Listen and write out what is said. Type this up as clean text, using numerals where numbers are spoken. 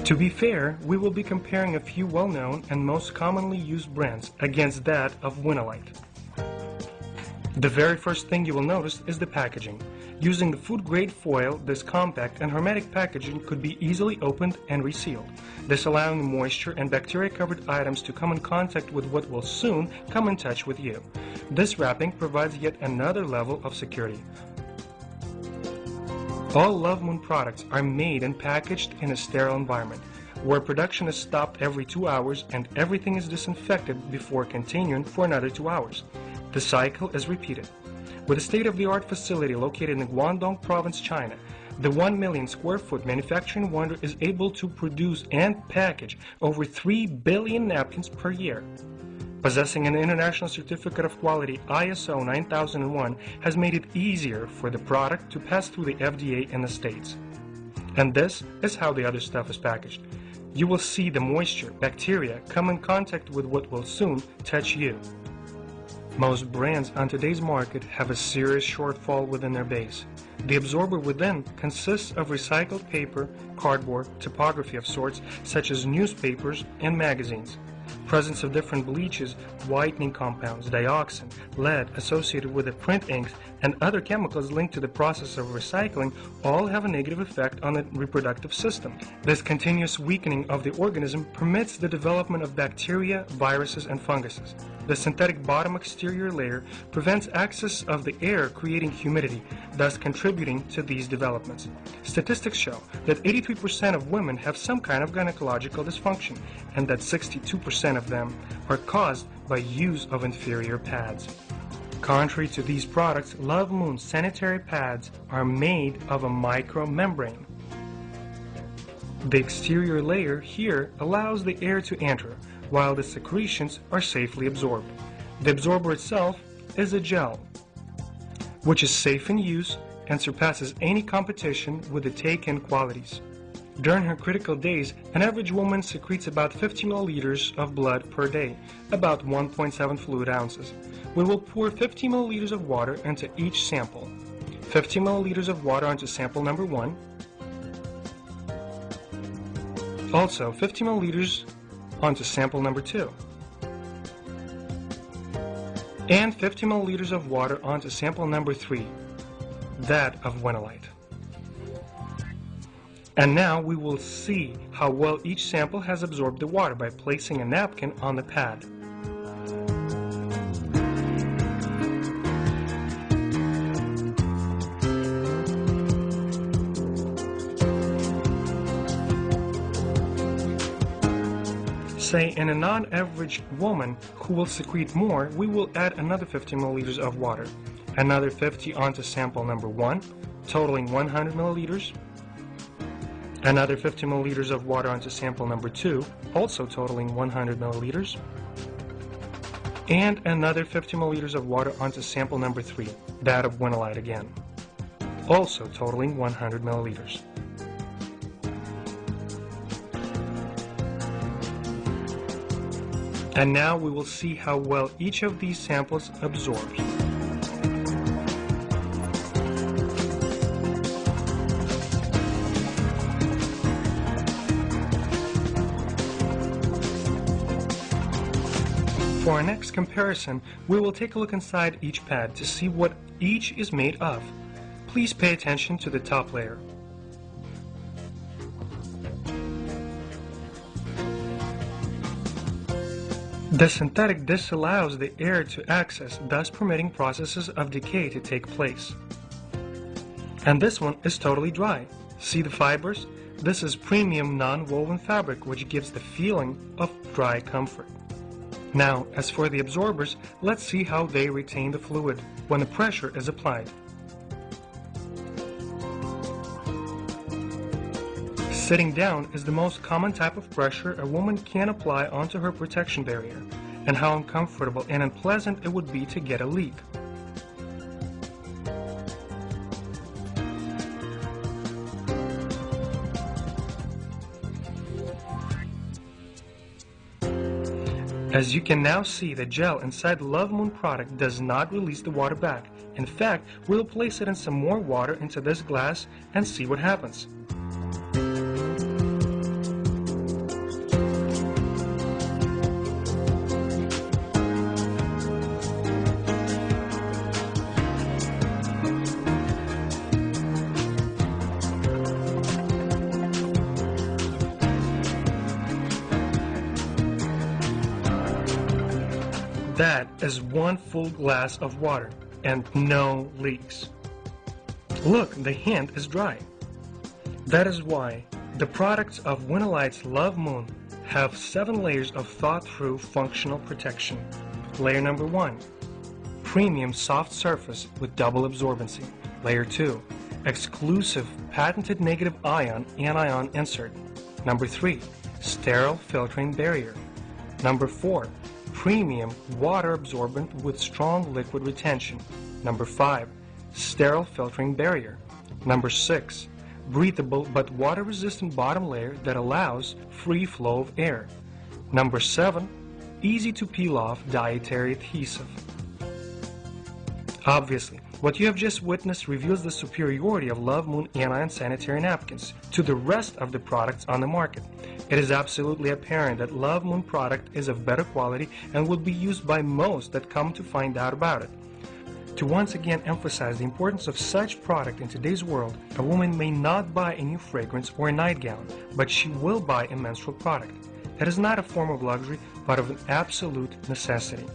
To be fair, we will be comparing a few well-known and most commonly used brands against that of Winolite. The very first thing you will notice is the packaging. Using the food-grade foil, this compact and hermetic packaging could be easily opened and resealed, this allowing moisture and bacteria-covered items to come in contact with what will soon come in touch with you. This wrapping provides yet another level of security. All Love Moon products are made and packaged in a sterile environment, where production is stopped every 2 hours and everything is disinfected before continuing for another 2 hours. The cycle is repeated. With a state-of-the-art facility located in Guangdong Province, China, the 1 million square foot manufacturing wonder is able to produce and package over 3 billion napkins per year. Possessing an International Certificate of Quality ISO 9001 has made it easier for the product to pass through the FDA in the States. And this is how the other stuff is packaged. You will see the moisture, bacteria come in contact with what will soon touch you. Most brands on today's market have a serious shortfall within their base. The absorber within consists of recycled paper, cardboard, typography of sorts such as newspapers and magazines. Presence of different bleaches, whitening compounds, dioxin, lead associated with the print inks, and other chemicals linked to the process of recycling all have a negative effect on the reproductive system. This continuous weakening of the organism permits the development of bacteria, viruses, and funguses. The synthetic bottom exterior layer prevents access of the air, creating humidity, thus contributing to these developments. Statistics show that 83% of women have some kind of gynecological dysfunction, and that 62% of them are caused by use of inferior pads. Contrary to these products, Love Moon sanitary pads are made of a micromembrane. The exterior layer here allows the air to enter, while the secretions are safely absorbed. The absorber itself is a gel, which is safe in use and surpasses any competition with the take-in qualities. During her critical days, an average woman secretes about 50 milliliters of blood per day, about 1.7 fluid ounces. We will pour 50 milliliters of water into each sample. 50 milliliters of water onto sample number 1. Also 50 milliliters onto sample number 2. And 50 milliliters of water onto sample number 3, that of Winolite. And now we will see how well each sample has absorbed the water by placing a napkin on the pad. Say in a non-average woman who will secrete more, we will add another 50 milliliters of water, another 50 onto sample number 1, totaling 100 milliliters, another 50 milliliters of water onto sample number 2, also totaling 100 milliliters, and another 50 milliliters of water onto sample number 3, that of Winolite again, also totaling 100 milliliters. And now we will see how well each of these samples absorbs. For our next comparison, we will take a look inside each pad to see what each is made of. Please pay attention to the top layer. The synthetic disallows the air to access, thus permitting processes of decay to take place. And this one is totally dry. See the fibers? This is premium non-woven fabric, which gives the feeling of dry comfort. Now, as for the absorbers, let's see how they retain the fluid when the pressure is applied. Sitting down is the most common type of pressure a woman can apply onto her protection barrier, and how uncomfortable and unpleasant it would be to get a leak. As you can now see, the gel inside the Love Moon product does not release the water back. In fact, we'll place it in some more water into this glass and see what happens. That is 1 full glass of water and no leaks. Look, the hand is dry. That is why the products of Winolights Love Moon have 7 layers of thought-through functional protection. Layer number 1, premium soft surface with double absorbency. Layer 2, exclusive patented negative ion anion insert. Number 3, sterile filtering barrier. Number 4, premium water absorbent with strong liquid retention. Number 5, sterile filtering barrier. Number 6, breathable but water-resistant bottom layer that allows free flow of air. Number 7, easy to peel off dietary adhesive. Obviously, what you have just witnessed reveals the superiority of Love Moon anion sanitary napkins to the rest of the products on the market. It is absolutely apparent that Love Moon product is of better quality and will be used by most that come to find out about it. To once again emphasize the importance of such product in today's world, a woman may not buy a new fragrance or a nightgown, but she will buy a menstrual product. That is not a form of luxury, but of an absolute necessity.